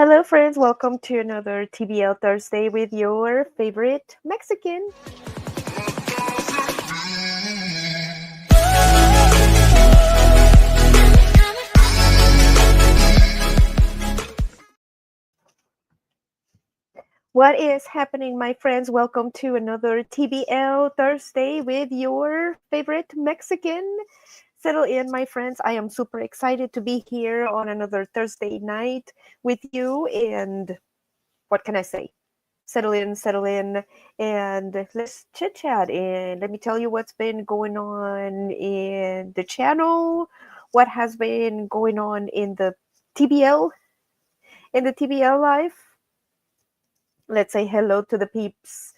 Hello, friends. Welcome to another TBL Thursday with your favorite Mexican. What is happening, my friends? Welcome to another TBL Thursday with your favorite Mexican. Settle in, my friends. I am super excited to be here on another Thursday night with you. And what can I say? Settle in, and let's chit chat. And let me tell you what's been going on in the channel, what has been going on TBL, in the TBL life. Let's say hello to the peeps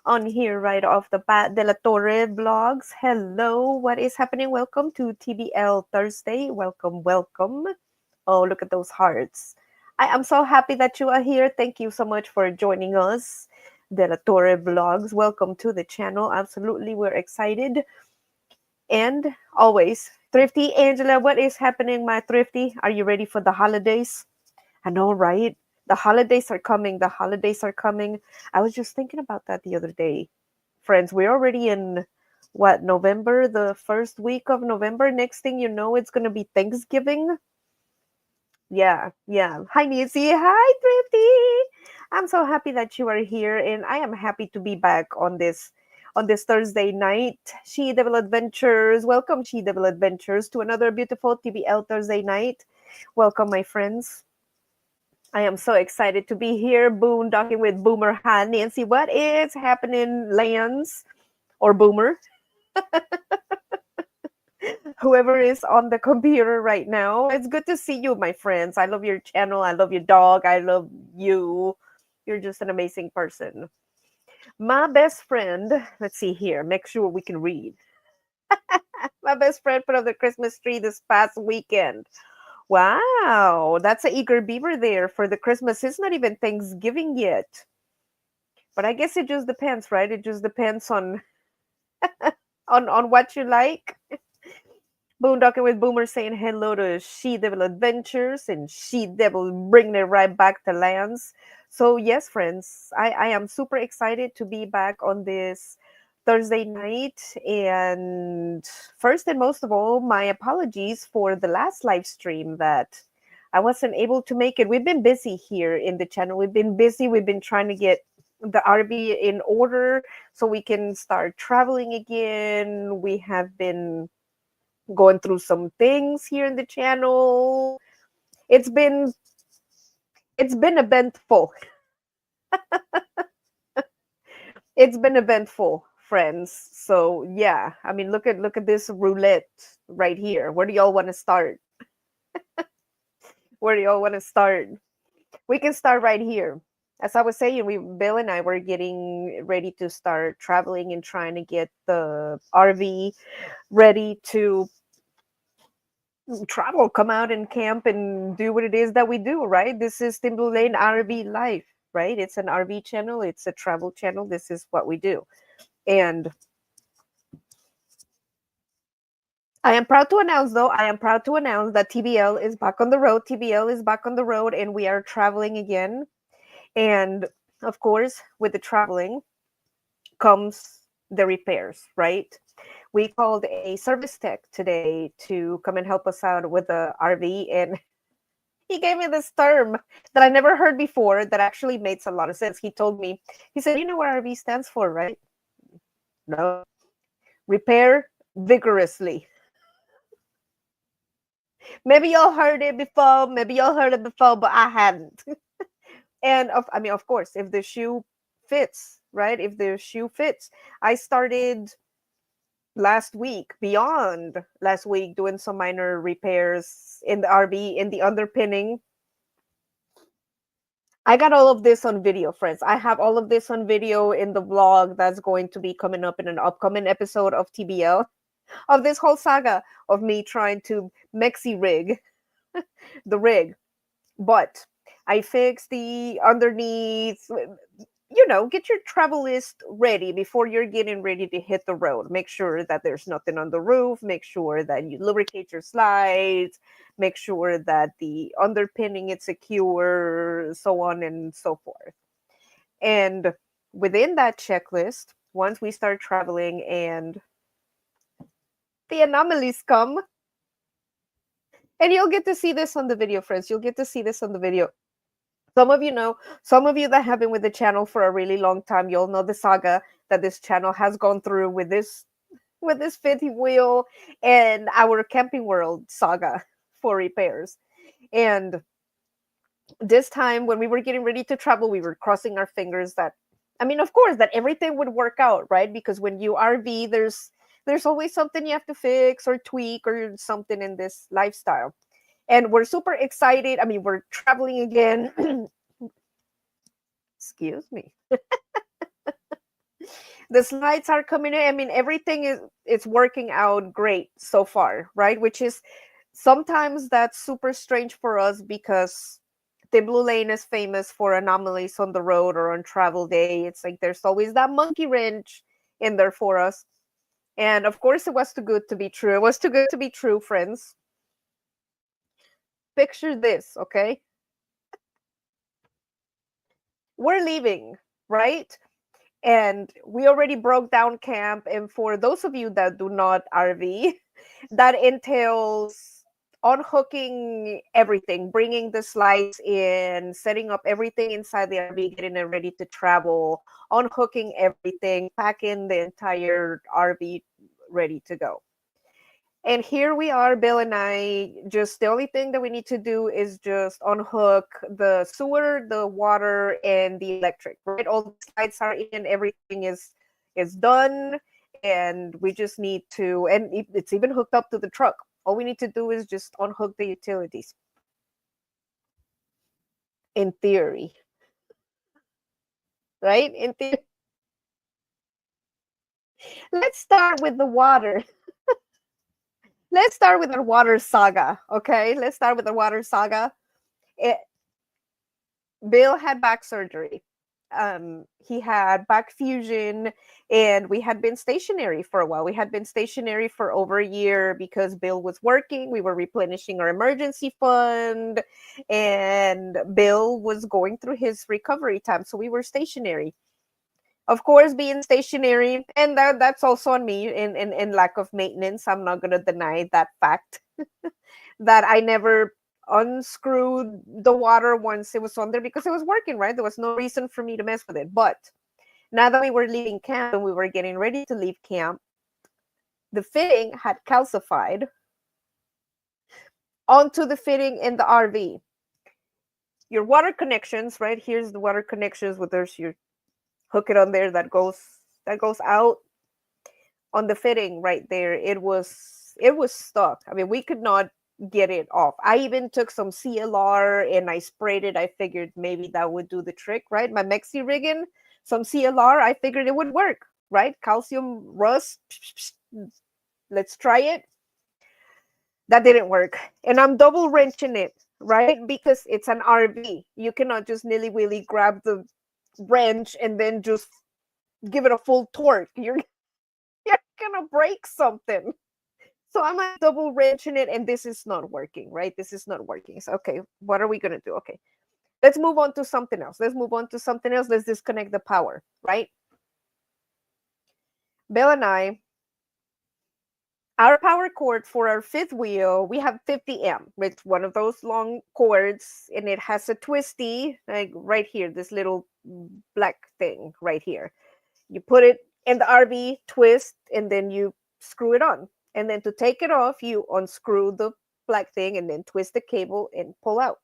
on here right off the bat. De La Torre Vlogs. Hello, what is happening? Welcome to TBL Thursday. Welcome, welcome. Oh, look at those hearts. I am so happy that you are here. Thank you so much for joining us. De La Torre Vlogs. Welcome to the channel. Absolutely, we're excited. And always, Thrifty Angela, what is happening, my Thrifty? Are you ready for the holidays? I know, right? The holidays are coming. The holidays are coming. I was just thinking about that the other day. Friends, we're already in what, November, the first week of November. Next thing you know, it's going to be Thanksgiving. Yeah, yeah. Hi, Nancy. Hi, Thrifty. I'm so happy that you are here, and I am happy to be back on this Thursday night. She Devil Adventures. Welcome, She Devil Adventures, to another beautiful TBL Thursday night. Welcome, my friends. I am so excited to be here, boondocking with Boomer. Hi, Nancy. What is happening, Lance or Boomer? Whoever is on the computer right now. It's good to see you, my friends. I love your channel. I love your dog. I love you. You're just an amazing person. My best friend, let's see here, make sure we can read. My best friend put up the Christmas tree this past weekend. Wow, that's an eager beaver there for the Christmas. It's not even Thanksgiving yet. But I guess it just depends, right? It just depends on what you like. Boondocking with Boomer saying hello to She Devil Adventures and She Devil bringing it right back to lands. So, yes, friends, I am super excited to be back on this Thursday night. And first and most of all, my apologies for the last live stream that I wasn't able to make it. We've been busy here in the channel. We've been busy. We've been trying to get the RV in order so we can start traveling again. We have been going through some things here in the channel. It's been it's been eventful. It's been eventful, friends. So yeah, I mean, look at this roulette right here. Where do y'all want to start? Where do y'all want to start? We can start right here. As I was saying, Bill and I were getting ready to start traveling and trying to get the RV ready to travel, come out and camp and do what it is that we do, right? This is Timberlane RV Life, right? It's an RV channel, it's a travel channel. This is what we do. And I am proud to announce, though, I am proud to announce that TBL is back on the road. TBL is back on the road and we are traveling again. And of course, with the traveling comes the repairs, right? We called a service tech today to come and help us out with the RV, and he gave me this term that I never heard before that actually makes a lot of sense. He told me, he said, "You know what RV stands for, right?" No. Repair vigorously. Maybe y'all heard it before, but I hadn't. And I mean, of course, if the shoe fits, right? If the shoe fits. I started beyond last week, doing some minor repairs in the RV, in the underpinning. I got all of this on video, friends. I have all of this on video in the vlog that's going to be coming up in an upcoming episode of TBL, of this whole saga of me trying to mexi rig the rig. But I fixed the underneath. get your travel list ready before you're getting ready to hit the road. Make sure that there's nothing on the roof. Make sure that you lubricate your slides. Make sure that the underpinning is secure, so on and so forth. And within that checklist, once we start traveling and the anomalies come, and you'll get to see this on the video, friends. You'll get to see this on the video. Some of you know, some of you that have been with the channel for a really long time, you'll know the saga that this channel has gone through with this fifth wheel and our Camping World saga for repairs. And this time when we were getting ready to travel, we were crossing our fingers that, I mean, of course, that everything would work out, right? Because when you RV, there's always something you have to fix or tweak or something in this lifestyle. And we're super excited. I mean, we're traveling again. Excuse me. The slides are coming in. I mean, everything is it's working out great so far, right? Which is sometimes that's super strange for us because the Blue Lane is famous for anomalies on the road or on travel day. It's like there's always that monkey wrench in there for us. And of course, it was too good to be true. It was too good to be true, friends. Picture this, okay? We're leaving, right? And we already broke down camp. And for those of you that do not RV, that entails unhooking everything, bringing the slides in, setting up everything inside the RV, getting it ready to travel, unhooking everything, packing the entire RV ready to go. And here we are, Bill and I. Just the only thing that we need to do is just unhook the sewer, the water, and the electric. Right, all the slides are in, everything is done, and we just need to. And it's even hooked up to the truck. All we need to do is just unhook the utilities. In theory, right? In theory. Let's start with the water. Let's start with our water saga. Okay, let's start with the water saga. It, Bill had back surgery. He had back fusion, and we had been stationary for a while. We had been stationary for over a year because Bill was working. We were replenishing our emergency fund, and Bill was going through his recovery time. So we were stationary. Of course, being stationary, and that's also on me in lack of maintenance. I'm not going to deny that fact. That I never unscrewed the water once it was on there because it was working, right? There was no reason for me to mess with it. But now that we were leaving camp and we were getting ready to leave camp, the fitting had calcified onto the fitting in the RV. Your water connections, right? Here's the water connections with there's your hook it on there that goes out on the fitting right there. It was stuck. I mean, we could not get it off. I even took some CLR and I sprayed it. I figured maybe that would do the trick, right? My Mexi rigging, some CLR, I figured it would work, right? Calcium rust. Let's try it. That didn't work. And I'm double wrenching it, right? Because it's an RV. You cannot just nilly-willy grab the wrench and then just give it a full torque. You're gonna break something. So I'm like double wrenching it, and this is not working, right? This is not working. So, okay, what are we going to do? Okay, let's move on to something else. Let's disconnect the power, right? Bill and I, our power cord for our fifth wheel, we have 50M. It's one of those long cords, and it has a twisty, like right here, this little black thing right here. You put it in the RV, twist, and then you screw it on. And then to take it off, you unscrew the black thing and then twist the cable and pull out.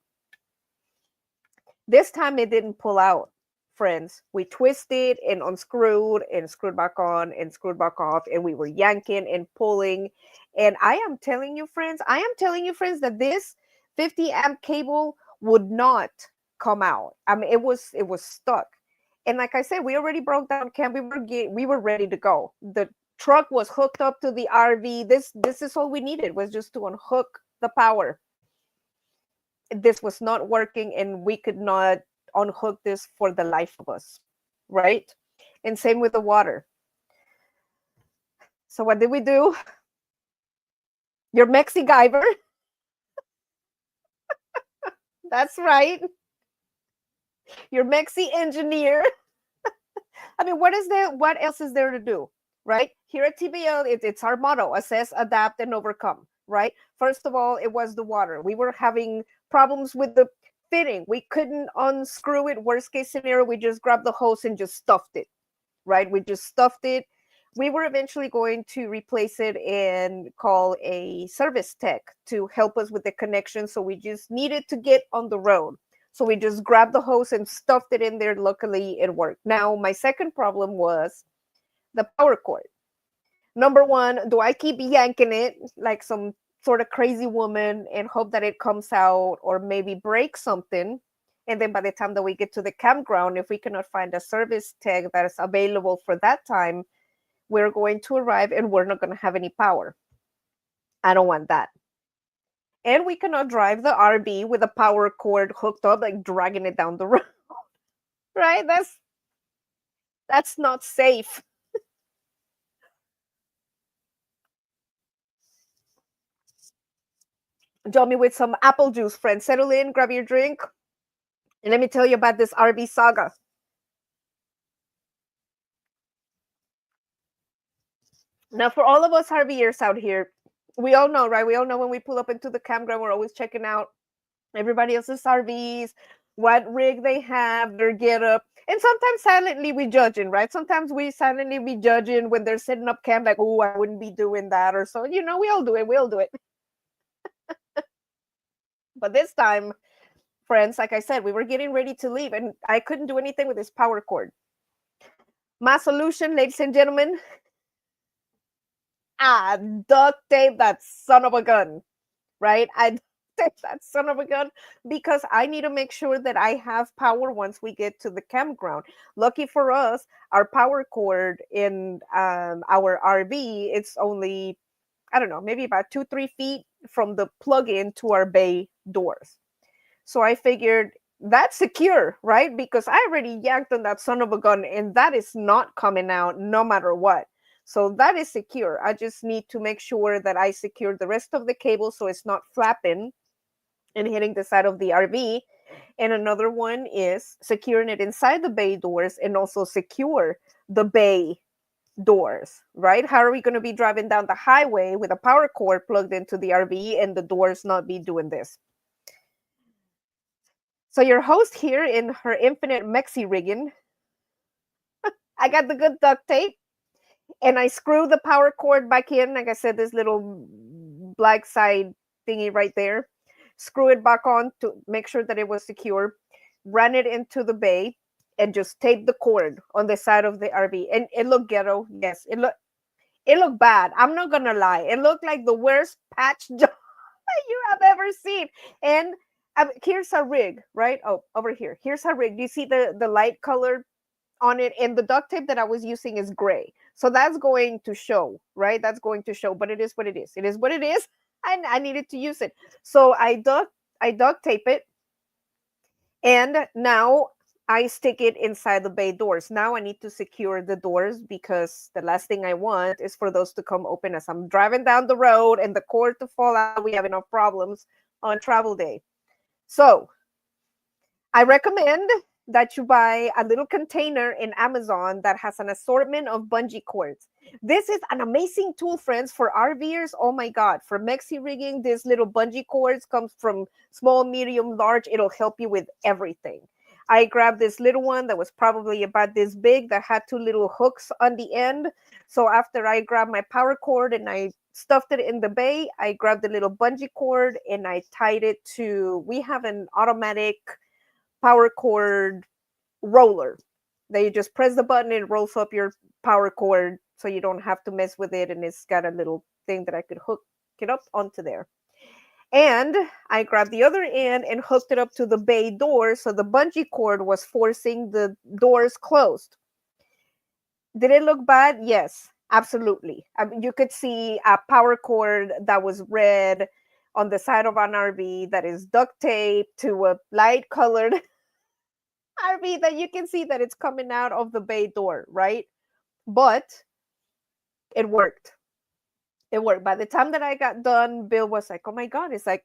This time it didn't pull out, friends. We twisted and unscrewed and screwed back on and screwed back off, and we were yanking and pulling. And I am telling you, friends, that this 50 amp cable would not come out. I mean, it was stuck. And like I said, we already broke down camp. We were ready to go. The truck was hooked up to the RV. This is all we needed, was just to unhook the power. This was not working, and we could not unhook this for the life of us. right? And same with the water. So what did we do? Your Mexi Guyver. That's right. Your Mexi engineer. I mean, what is there? What else is there to do, right? Here at TBL, it's our motto: assess, adapt, and overcome. Right. First of all, it was the water. We were having problems with the fitting. We couldn't unscrew it. Worst case scenario, we just grabbed the hose and just stuffed it. Right. We just stuffed it. We were eventually going to replace it and call a service tech to help us with the connection. So we just needed to get on the road. So we just grabbed the hose and stuffed it in there. Luckily, it worked. Now, my second problem was the power cord. Number one, do I keep yanking it like some sort of crazy woman and hope that it comes out or maybe break something? And then by the time that we get to the campground, if we cannot find a service tech that is available for that time, we're going to arrive and we're not going to have any power. I don't want that. And we cannot drive the RV with a power cord hooked up, like dragging it down the road. Right? That's not safe. Join me with some apple juice, friends. Settle in, grab your drink, and let me tell you about this RV saga. Now, for all of us RVers out here, we all know, right? We all know when we pull up into the campground, we're always checking out everybody else's RVs, what rig they have, their get up. And sometimes silently we judging, right? Sometimes we silently be judging when they're setting up camp, like, oh, I wouldn't be doing that or so. You know, we all do it. We all do it. But this time, friends, like I said, we were getting ready to leave and I couldn't do anything with this power cord. My solution, ladies and gentlemen, duct tape that son of a gun, right? I tape that son of a gun because I need to make sure that I have power once we get to the campground. Lucky for us, our power cord in our RV, it's only, I don't know, maybe about 2-3 feet from the plug-in to our bay doors. So I figured that's secure, right? Because I already yanked on that son of a gun and that is not coming out no matter what. So that is secure. I just need to make sure that I secure the rest of the cable so it's not flapping and hitting the side of the RV. And another one is securing it inside the bay doors and also secure the bay doors, right? How are we going to be driving down the highway with a power cord plugged into the RV and the doors not be doing this? So your host here in her infinite Mexi rigging, I got the good duct tape and I screw the power cord back in. Like I said, this little black side thingy right there. Screw it back on to make sure that it was secure. Ran it into the bay and just tape the cord on the side of the RV. And it looked ghetto. Yes, it looked bad. I'm not gonna lie. It looked like the worst patch job you have ever seen. And here's a rig, right? Oh, over here. Here's a rig. Do you see the light color on it? And the duct tape that I was using is gray. So that's going to show, right? That's going to show, but it is what it is. It is what it is. And I needed to use it. So I duct tape it. And now I stick it inside the bay doors. Now I need to secure the doors because the last thing I want is for those to come open as I'm driving down the road and the cord to fall out. We have enough problems on travel day. So I recommend that you buy a little container in Amazon that has an assortment of bungee cords. This is an amazing tool, friends, for RVers. Oh my God, for Mexi rigging, this little bungee cords comes from small, medium, large. It'll help you with everything. I grabbed this little one that was probably about this big that had two little hooks on the end. So after I grabbed my power cord and I stuffed it in the bay, I grabbed the little bungee cord and I tied it to, we have an automatic power cord roller that you just press the button and it rolls up your power cord so you don't have to mess with it. And it's got a little thing that I could hook it up onto there. And I grabbed the other end and hooked it up to the bay door. So the bungee cord was forcing the doors closed. Did it look bad? Yes, absolutely. You could see a power cord that was red on the side of an RV that is duct taped to a light colored RV that you can see that it's coming out of the bay door, right? But it worked. It worked. By the time that I got done, Bill was like, "Oh my God!" It's like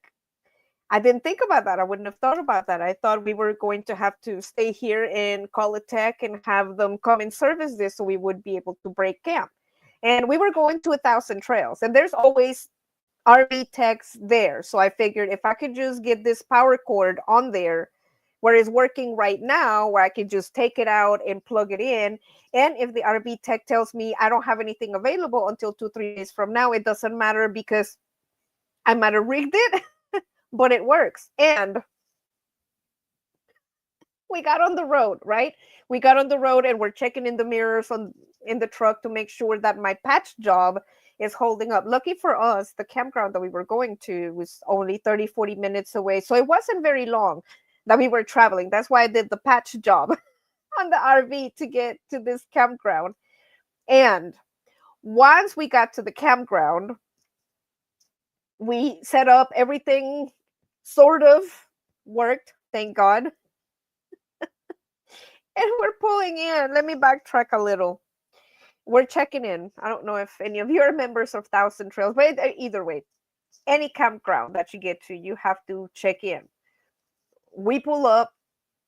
I didn't think about that. I wouldn't have thought about that. I thought we were going to have to stay here and call a tech and have them come and service this so we would be able to break camp. And we were going to 1,000 trails, and there's always RV techs there. So I figured if I could just get this power cord on there where it's working right now, where I could just take it out and plug it in. And if the RV tech tells me I don't have anything available until 2, 3 days from now, it doesn't matter because I might have rigged it, but it works. And we got on the road, right? We got on the road and we're checking in the mirrors in the truck to make sure that my patch job is holding up. Lucky for us, the campground that we were going to was only 30, 40 minutes away. So it wasn't very long that we were traveling. That's why I did the patch job on the RV to get to this campground. And once we got to the campground, we set up everything sort of worked, thank God. And we're pulling in. Let me backtrack a little. We're checking in. I don't know if any of you are members of Thousand Trails, but either way, any campground that you get to, you have to check in. We pull up,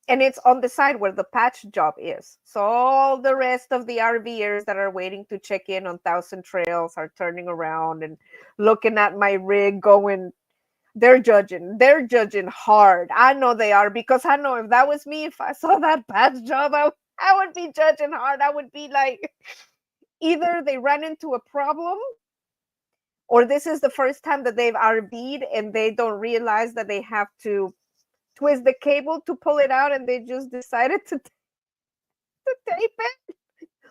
and it's on the side where the patch job is. So all the rest of the RVers that are waiting to check in on Thousand Trails are turning around and looking at my rig going, they're judging. They're judging hard. I know they are, because I know if that was me, if I saw that patch job, I would be judging hard. I would be like, either they ran into a problem, or this is the first time that they've RV'd and they don't realize that they have to twist the cable to pull it out, and they just decided to tape it,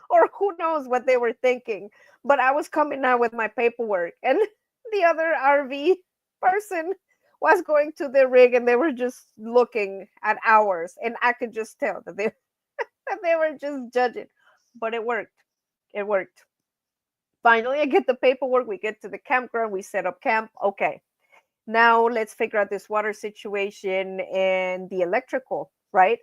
or who knows what they were thinking. But I was coming out with my paperwork, and the other RV person was going to the rig, and they were just looking at ours, and I could just tell that they that they were just judging. But it worked. It worked. Finally, I get the paperwork. We get to the campground. We set up camp. Okay, now let's figure out this water situation and the electrical, right?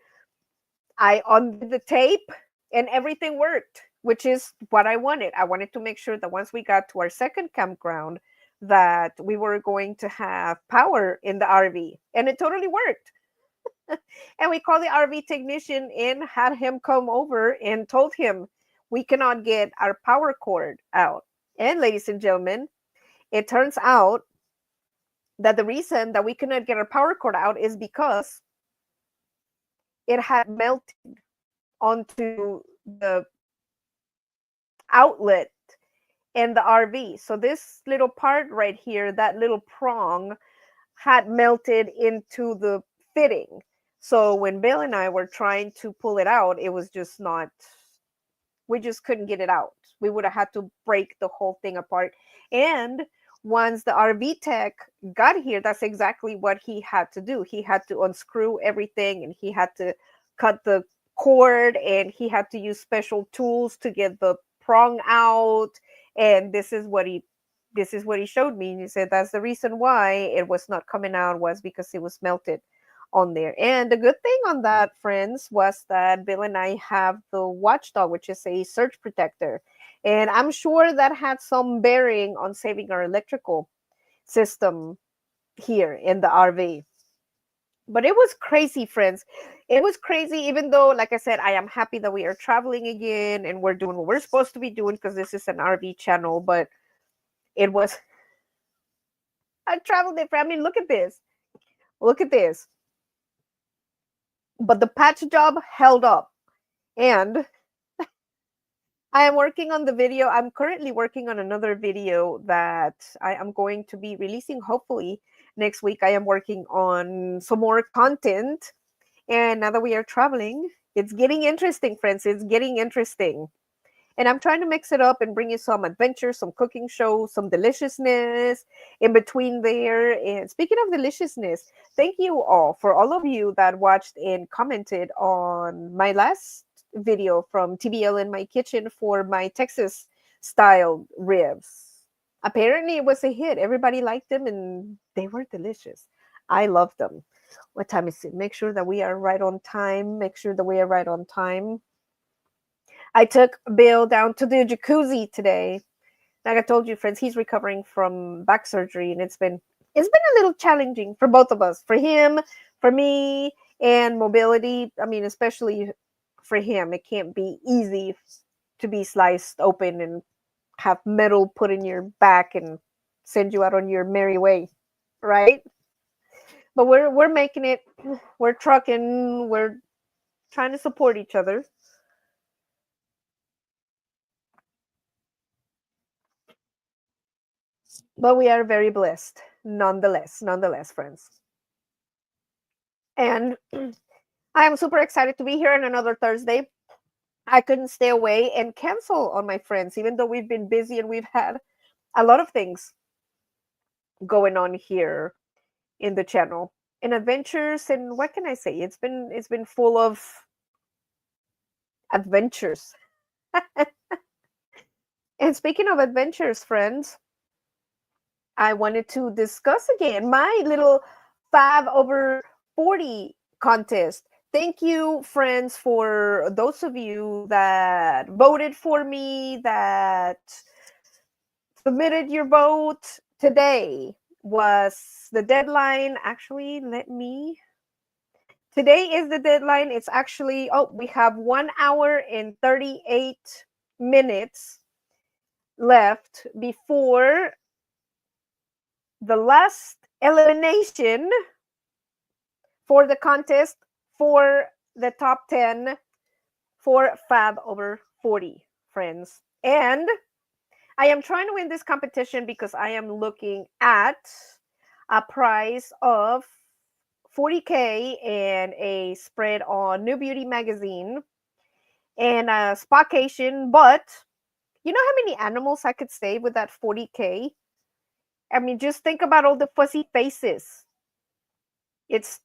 I undid the tape and everything worked, which is what I wanted. I wanted to make sure that once we got to our second campground, that we were going to have power in the RV. And it totally worked. And we called the RV technician and had him come over and told him we cannot get our power cord out. And ladies and gentlemen, it turns out that the reason that we cannot get our power cord out is because it had melted onto the outlet in the RV. So this little part right here, that little prong, had melted into the fitting. So when Bill and I were trying to pull it out, it was just not, we just couldn't get it out. We would have had to break the whole thing apart. And once the RV tech got here, that's exactly what he had to do. He had to unscrew everything, and he had to cut the cord, and he had to use special tools to get the prong out. And this is what he showed me. And he said that's the reason why it was not coming out, was because it was melted on there. And the good thing on that, friends, was that Bill and I have the Watchdog, which is a surge protector. And I'm sure that had some bearing on saving our electrical system here in the RV. But it was crazy, friends. It was crazy, even though, like I said, I am happy that we are traveling again and we're doing what we're supposed to be doing, because this is an RV channel. But it was a travel day. I mean, look at this. Look at this. But the patch job held up. And I am working on the video. I'm currently working on another video that I am going to be releasing hopefully next week. I am working on some more content. And now that we are traveling, it's getting interesting, friends. It's getting interesting. And I'm trying to mix it up and bring you some adventure, some cooking shows, some deliciousness in between there. And speaking of deliciousness, thank you all for all of you that watched and commented on my last video from TBL in my kitchen for my Texas style ribs. Apparently it was a hit. Everybody liked them and they were delicious. I love them. What time is it? Make sure that we are right on time. Make sure that we are right on time. I took Bill down to the jacuzzi today. Like I told you, friends, he's recovering from back surgery, and it's been a little challenging for both of us, for him, for me, and mobility. I mean, especially for him, it can't be easy to be sliced open and have metal put in your back and send you out on your merry way, right? But we're making it. We're trucking. We're trying to support each other. But we are very blessed, nonetheless, friends. And I am super excited to be here on another Thursday. I couldn't stay away and cancel on my friends, even though we've been busy and we've had a lot of things going on here in the channel and adventures. And what can I say? It's been full of adventures. And speaking of adventures, friends, I wanted to discuss again my little 5/40 contest. Thank you, friends, for those of you that voted for me, that submitted your vote. Today was the deadline. Actually, today is the deadline. It's actually, we have 1 hour and 38 minutes left before the last elimination for the contest for the top 10 for Fab/40, friends. And I am trying to win this competition because I am looking at a prize of 40K and a spread on New Beauty magazine and a Spotcation. But you know how many animals I could save with that 40K? I mean, just think about all the fuzzy faces. It's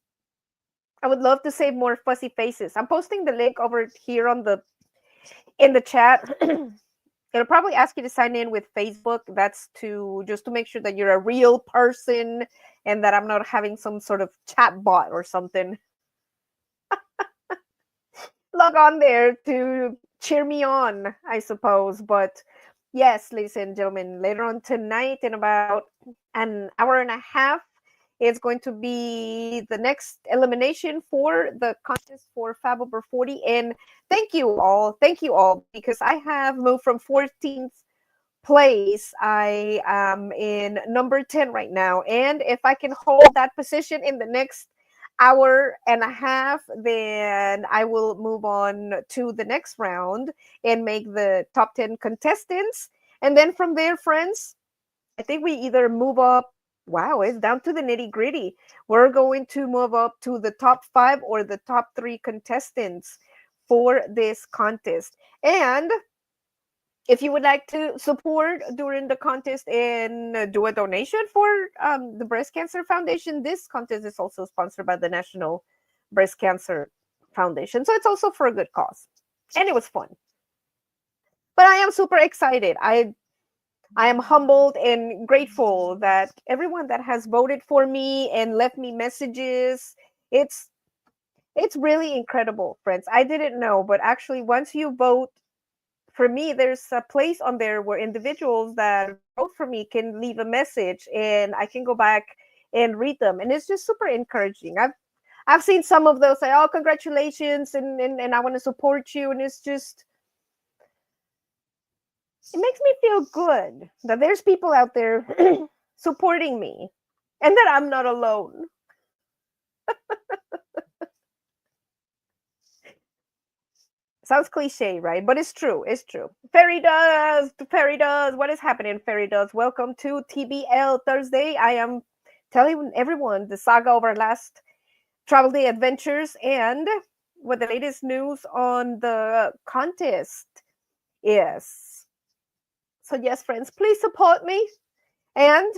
I would love to save more fuzzy faces. I'm posting the link over here in the chat. It'll probably ask you to sign in with Facebook. That's to just to make sure that you're a real person and that I'm not having some sort of chat bot or something. Log on there to cheer me on, I suppose. But yes, ladies and gentlemen, later on tonight, in about an hour and a half, it's going to be the next elimination for the contest for Fab/40. And thank you all, because I have moved from 14th place. I am in number 10 right now. And if I can hold that position in the next hour and a half, then I will move on to the next round and make the top 10 contestants. And then from there, friends, I think we either move up. Wow, it's down to the nitty gritty. We're going to move up to the top 5 or the top 3 contestants for this contest. And if you would like to support during the contest and do a donation for the Breast Cancer Foundation, this contest is also sponsored by the National Breast Cancer Foundation. So it's also for a good cause. And it was fun. But I am super excited. I am humbled and grateful that everyone that has voted for me and left me messages, it's really incredible, friends. I didn't know, but actually once you vote for me, there's a place on there where individuals that vote for me can leave a message and I can go back and read them. And it's just super encouraging. I've seen some of those say, "Oh, congratulations," and I want to support you. And it's just, it makes me feel good that there's people out there supporting me and that I'm not alone. Sounds cliche, right? But it's true. It's true. Fairy does. What is happening, Fairy does? Welcome to TBL Thursday. I am telling everyone the saga of our last travel day adventures and what the latest news on the contest is. So yes, friends, please support me. And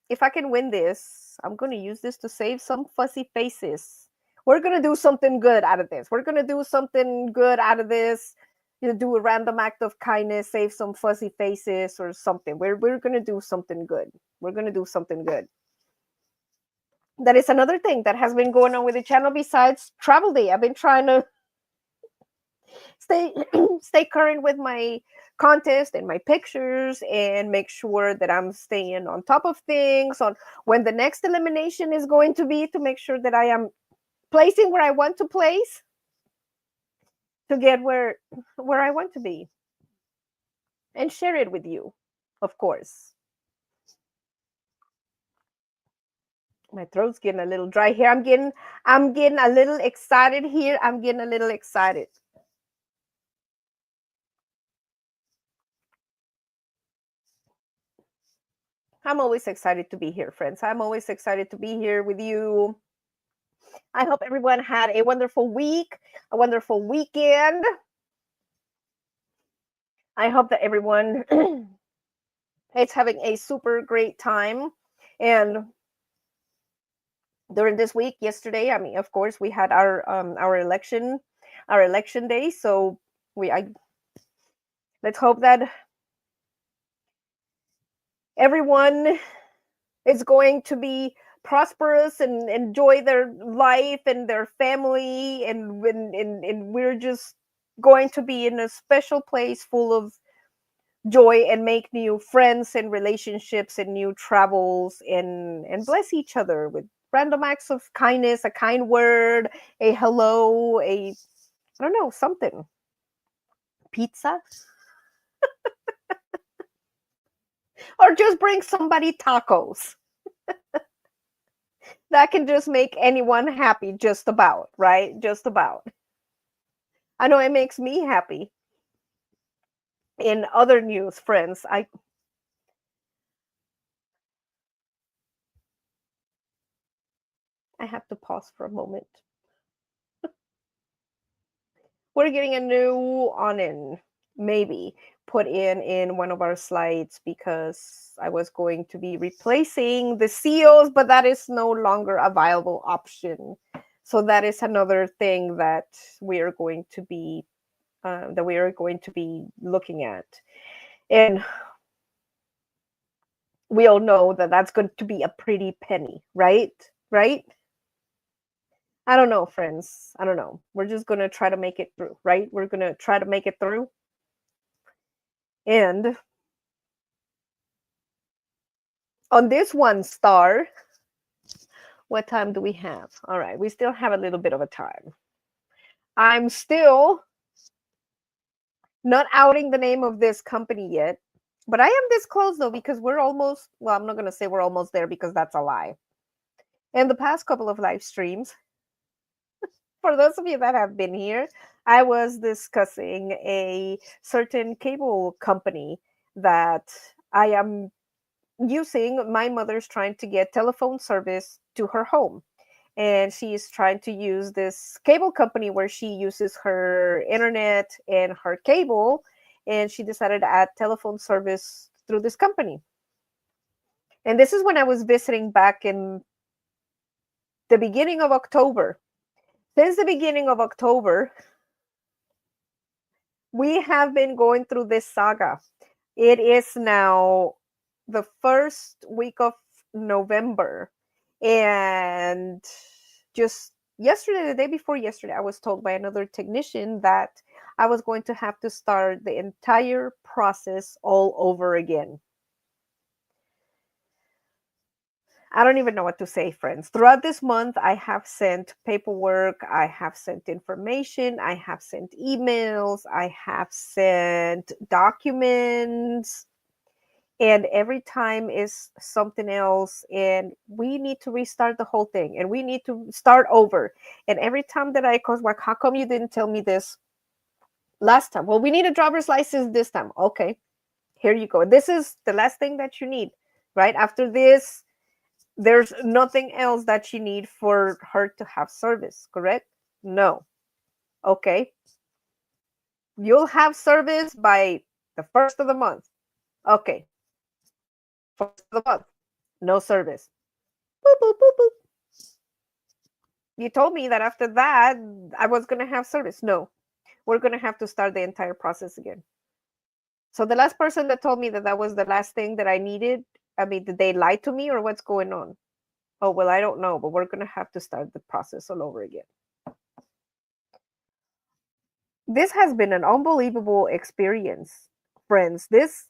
if I can win this, I'm going to use this to save some fussy faces. We're going to do something good out of this. We're going to do something good out of this. You know, do a random act of kindness, save some fuzzy faces or something. We're going to do something good. We're going to do something good. that is another thing that has been going on with the channel besides Travel Day. I've been trying to stay stay current with my contest and my pictures and make sure that I'm staying on top of things on when the next elimination is going to be, to make sure that I am placing where I want to place to get where I want to be and share it with you, of course. My throat's getting a little dry here. I'm getting a little excited here. I'm getting a little excited. I'm always excited to be here, friends. I'm always excited to be here with you. I hope everyone had a wonderful week, a wonderful weekend. I hope that everyone is having a super great time. And during this week, yesterday, I mean, of course, we had our election day. So let's hope that everyone is going to be prosperous and enjoy their life and their family, and we're just going to be in a special place full of joy and make new friends and relationships and new travels, and bless each other with random acts of kindness, a kind word, a hello, a I don't know, something, pizza, or just bring somebody tacos. That can just make anyone happy, just about, right? Just about. I know it makes me happy. In other news, friends, I have to pause for a moment. We're getting a new awning, maybe put in one of our slides, because I was going to be replacing the seals, but that is no longer a viable option. So that is another thing that we are going to be looking at, and we all know that that's going to be a pretty penny, right? Right? I don't know, friends. I don't know. We're just going to try to make it through, right? We're going to try to make it through. And on this one star, what time do we have? All right, we still have a little bit of a time. I'm still not outing the name of this company yet, but I am this close though, because we're almost, well, I'm not going to say we're almost there because that's a lie. In the past couple of live streams, for those of you that have been here, I was discussing a certain cable company that I am using. My mother's trying to get telephone service to her home, and she is trying to use this cable company where she uses her internet and her cable, and she decided to add telephone service through this company. And this is when I was visiting back in the beginning of October. Since the beginning of October, we have been going through this saga. It is now the first week of November. And just yesterday, the day before yesterday, I was told by another technician that I was going to have to start the entire process all over again. I don't even know what to say, friends. Throughout this month, I have sent paperwork, I have sent information, I have sent emails, I have sent documents, and every time is something else, and we need to restart the whole thing, and we need to start over. And every time that I cause, like, how come you didn't tell me this last time? Well, we need a driver's license this time. Okay, here you go. This is the last thing that you need, right? After this, there's nothing else that you need for her to have service, correct? No. Okay. You'll have service by the first of the month. Okay. First of the month. No service. Boop, boop, boop, boop. You told me that after that I was going to have service. No. We're going to have to start the entire process again. So the last person that told me that that was the last thing that I needed, I mean, did they lie to me or what's going on? Oh, well, I don't know, but we're going to have to start the process all over again. This has been an unbelievable experience, friends. This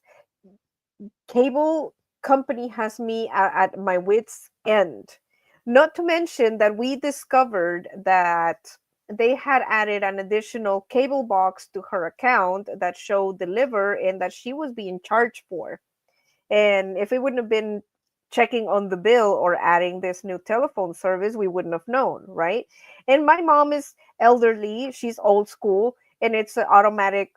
cable company has me at my wits' end. Not to mention that we discovered that they had added an additional cable box to her account that showed deliver and that she was being charged for. And if it wouldn't have been checking on the bill or adding this new telephone service, we wouldn't have known, right? And my mom is elderly, she's old school, and it's an automatic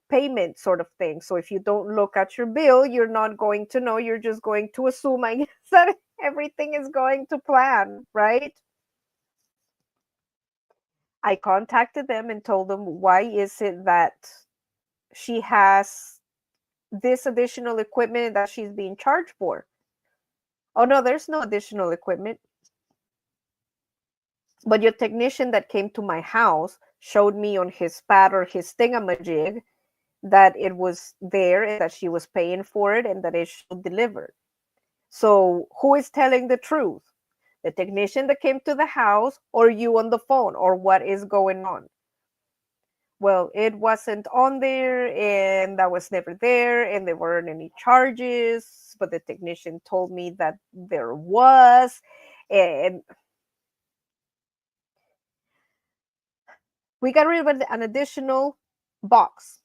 payment sort of thing. So if you don't look at your bill, you're not going to know. You're just going to assume, I guess, that everything is going to plan, right? I contacted them and told them, why is it that she has this additional equipment that she's being charged for? Oh, no, there's no additional equipment. But your technician that came to my house showed me on his pad or his thingamajig that it was there and that she was paying for it and that it should deliver. So who is telling the truth? The technician that came to the house or you on the phone, or what is going on? Well, it wasn't on there and that was never there and there weren't any charges, but the technician told me that there was. And we got rid of an additional box.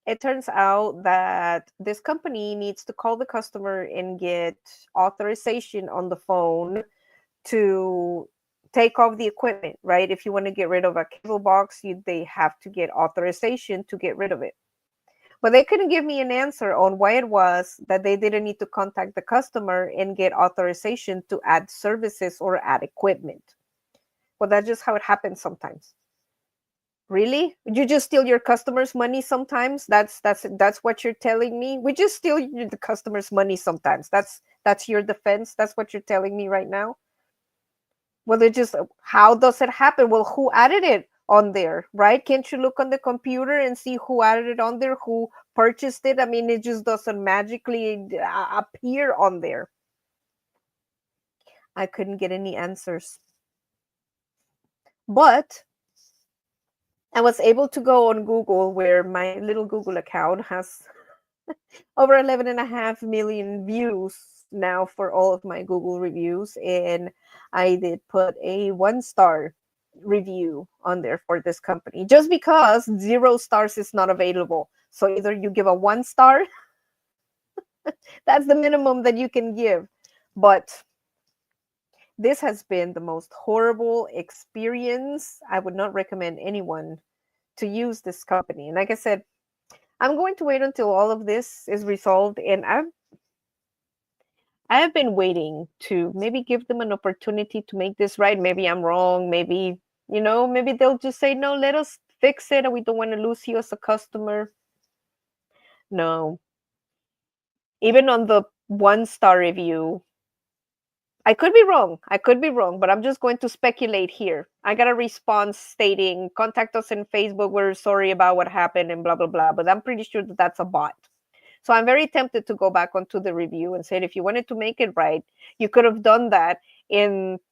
It turns out that this company needs to call the customer and get authorization on the phone to take off the equipment, right? If you want to get rid of a cable box, they have to get authorization to get rid of it. But they couldn't give me an answer on why it was that they didn't need to contact the customer and get authorization to add services or add equipment. Well, that's just how it happens sometimes. Really? You just steal your customers' money sometimes? That's what you're telling me? We just steal the customers' money sometimes. That's your defense? That's what you're telling me right now? Well, it just, how does it happen? Well, who added it on there, right? Can't you look on the computer and see who added it on there, who purchased it? I mean, it just doesn't magically appear on there. I couldn't get any answers. But I was able to go on Google, where my little Google account has over 11.5 million views now for all of my Google reviews. And I did put a 1-star review on there for this company just because 0 stars is not available. So either you give a 1-star, that's the minimum that you can give. But this has been the most horrible experience. I would not recommend anyone to use this company. And like I said, I'm going to wait until all of this is resolved. And I have been waiting to maybe give them an opportunity to make this right. Maybe I'm wrong. Maybe, maybe they'll just say, no, let us fix it. And we don't want to lose you as a customer. No. Even on the 1-star review, I could be wrong. But I'm just going to speculate here. I got a response stating, contact us in Facebook. We're sorry about what happened and blah, blah, blah. But I'm pretty sure that that's a bot. So I'm very tempted to go back onto the review and say, if you wanted to make it right, you could have done that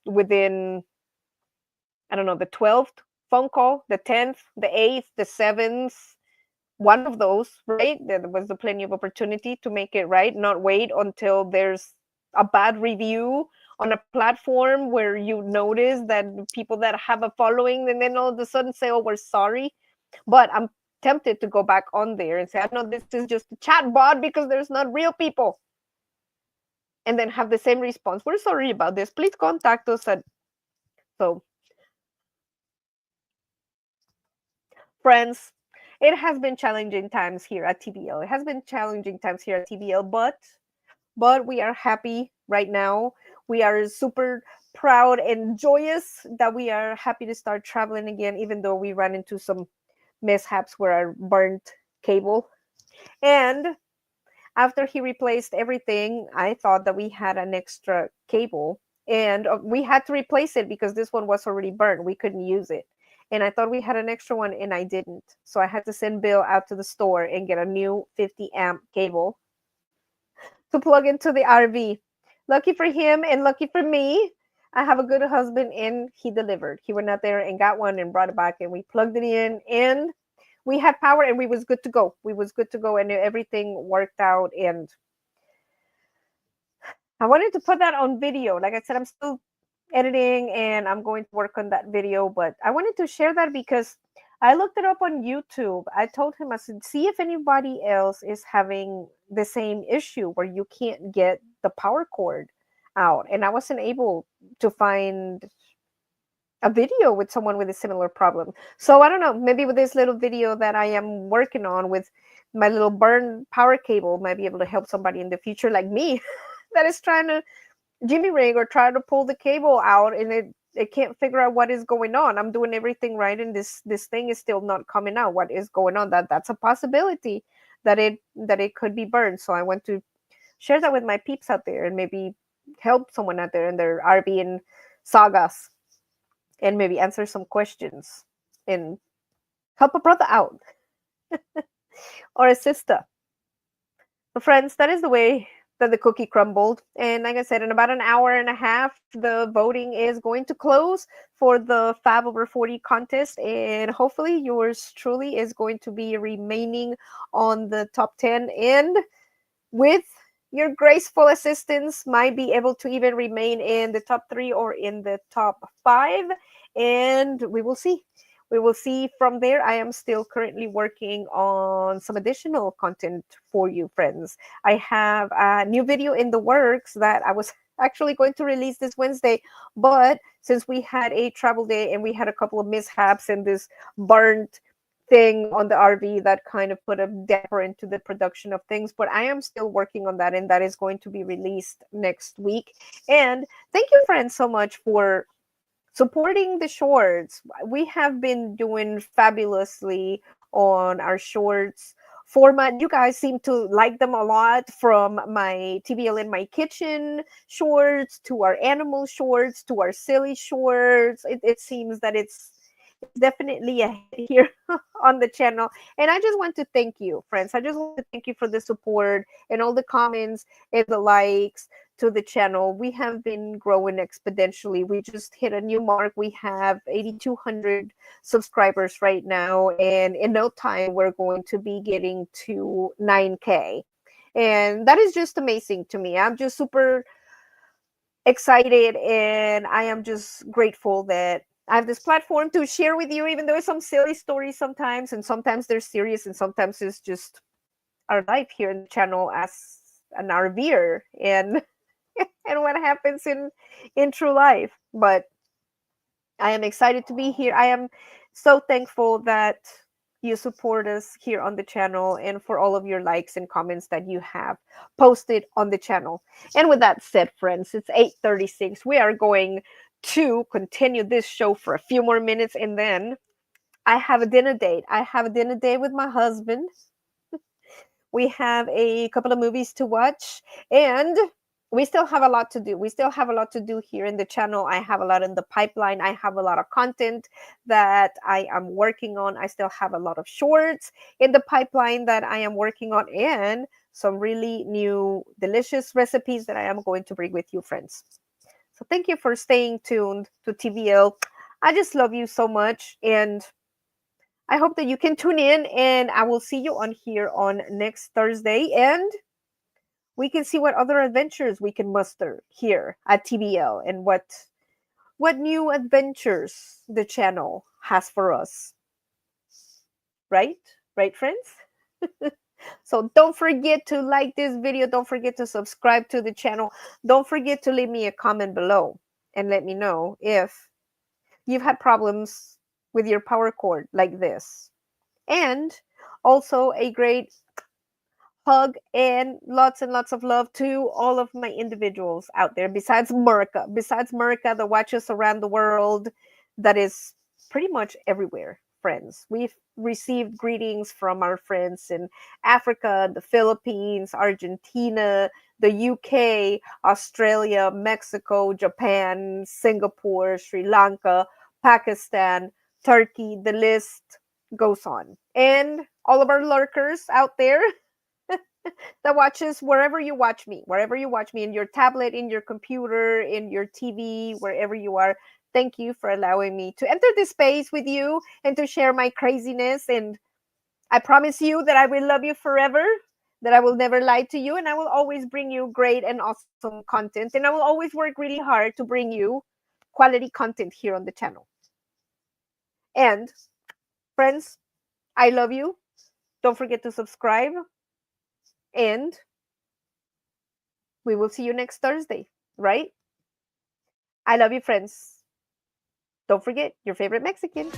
within, I don't know, the 12th phone call, the 10th, the 8th, the 7th, one of those, right? There was the plenty of opportunity to make it right, not wait until there's a bad review on a platform where you notice that people that have a following and then all of a sudden say, oh, we're sorry. But I'm tempted to go back on there and say, I know this is just a chat bot because there's not real people. And then have the same response. We're sorry about this. Please contact us. So, friends, it has been challenging times here at TBL. It has been challenging times here at TBL, but we are happy right now. We are super proud and joyous that we are happy to start traveling again, even though we ran into some mishaps where I burnt cable. And after he replaced everything, I thought that we had an extra cable and we had to replace it because this one was already burnt. We couldn't use it. And I thought we had an extra one and I didn't. So I had to send Bill out to the store and get a new 50 amp cable to plug into the RV. Lucky for him and lucky for me, I have a good husband, and he delivered. He went out there and got one and brought it back, and we plugged it in, and we had power, and we was good to go. We was good to go, and everything worked out. And I wanted to put that on video. Like I said, I'm still editing, and I'm going to work on that video, but I wanted to share that because I looked it up on YouTube. I told him, I said, see if anybody else is having the same issue where you can't get the power cord out. And I wasn't able to find a video with someone with a similar problem. So I don't know, maybe with this little video that I am working on with my little burn power cable might be able to help somebody in the future like me that is trying to jimmy rig or try to pull the cable out, and it can't figure out what is going on. I'm doing everything right, and this thing is still not coming out. What is going on? That's a possibility that it could be burned. So I want to share that with my peeps out there, and maybe help someone out there in their RV and sagas, and maybe answer some questions and help a brother out or a sister. So friends, that is the way that the cookie crumbled. And like I said, in about an hour and a half, the voting is going to close for the Fab Over 40 contest. And hopefully yours truly is going to be remaining on the top 10. And with your graceful assistance, might be able to even remain in the top 3 or in the top 5. And we will see. We will see from there. I am still currently working on some additional content for you, friends. I have a new video in the works that I was actually going to release this Wednesday, but since we had a travel day and we had a couple of mishaps and this burnt thing on the RV, that kind of put a damper into the production of things. But I am still working on that, and that is going to be released next week. And thank you, friends, so much for supporting the shorts. We have been doing fabulously on our shorts format. You guys seem to like them a lot, from my TBL in my kitchen shorts to our animal shorts to our silly shorts. It seems that it's definitely a hit here on the channel. And I just want to thank you, friends. I just want to thank you for the support and all the comments and the likes to the channel. We have been growing exponentially. We just hit a new mark. We have 8,200 subscribers right now, and in no time we're going to be getting to 9K. And that is just amazing to me. I'm just super excited, and I am just grateful that I have this platform to share with you, even though it's some silly stories sometimes, and sometimes they're serious, and sometimes it's just our life here in the channel as an RVer and and what happens in true life. But I am excited to be here. I am so thankful that you support us here on the channel, and for all of your likes and comments that you have posted on the channel. And with that said, friends, it's 8:36. We are going to continue this show for a few more minutes, and then I have a dinner date. I have a dinner date with my husband. We have a couple of movies to watch, and we still have a lot to do. We still have a lot to do here in the channel. I have a lot in the pipeline. I have a lot of content that I am working on. I still have a lot of shorts in the pipeline that I am working on, and some really new delicious recipes that I am going to bring with you, friends. So thank you for staying tuned to TBL. I just love you so much, and I hope that you can tune in, and I will see you on here on next Thursday, and we can see what other adventures we can muster here at TBL, and what new adventures the channel has for us. Right? Right, friends? So don't forget to like this video. Don't forget to subscribe to the channel. Don't forget to leave me a comment below and let me know if you've had problems with your power cord like this. And also a great hug and lots of love to all of my individuals out there besides America that watches around the world. That is pretty much everywhere, friends. We've received greetings from our friends in Africa, the Philippines, Argentina, the UK, Australia, Mexico, Japan, Singapore, Sri Lanka, Pakistan, Turkey. The list goes on. And all of our lurkers out there, that watches wherever you watch me, in your tablet, in your computer, in your TV, wherever you are. Thank you for allowing me to enter this space with you and to share my craziness. And I promise you that I will love you forever, that I will never lie to you, and I will always bring you great and awesome content. And I will always work really hard to bring you quality content here on the channel. And friends, I love you. Don't forget to subscribe. And we will see you next Thursday, right? I love you, friends. Don't forget your favorite Mexican.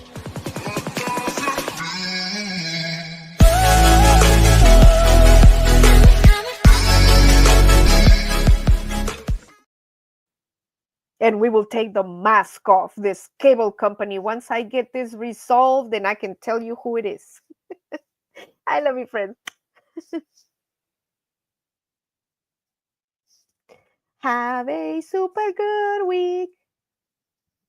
And we will take the mask off this cable company once I get this resolved, and I can tell you who it is. I love you, friends. Have a super good week.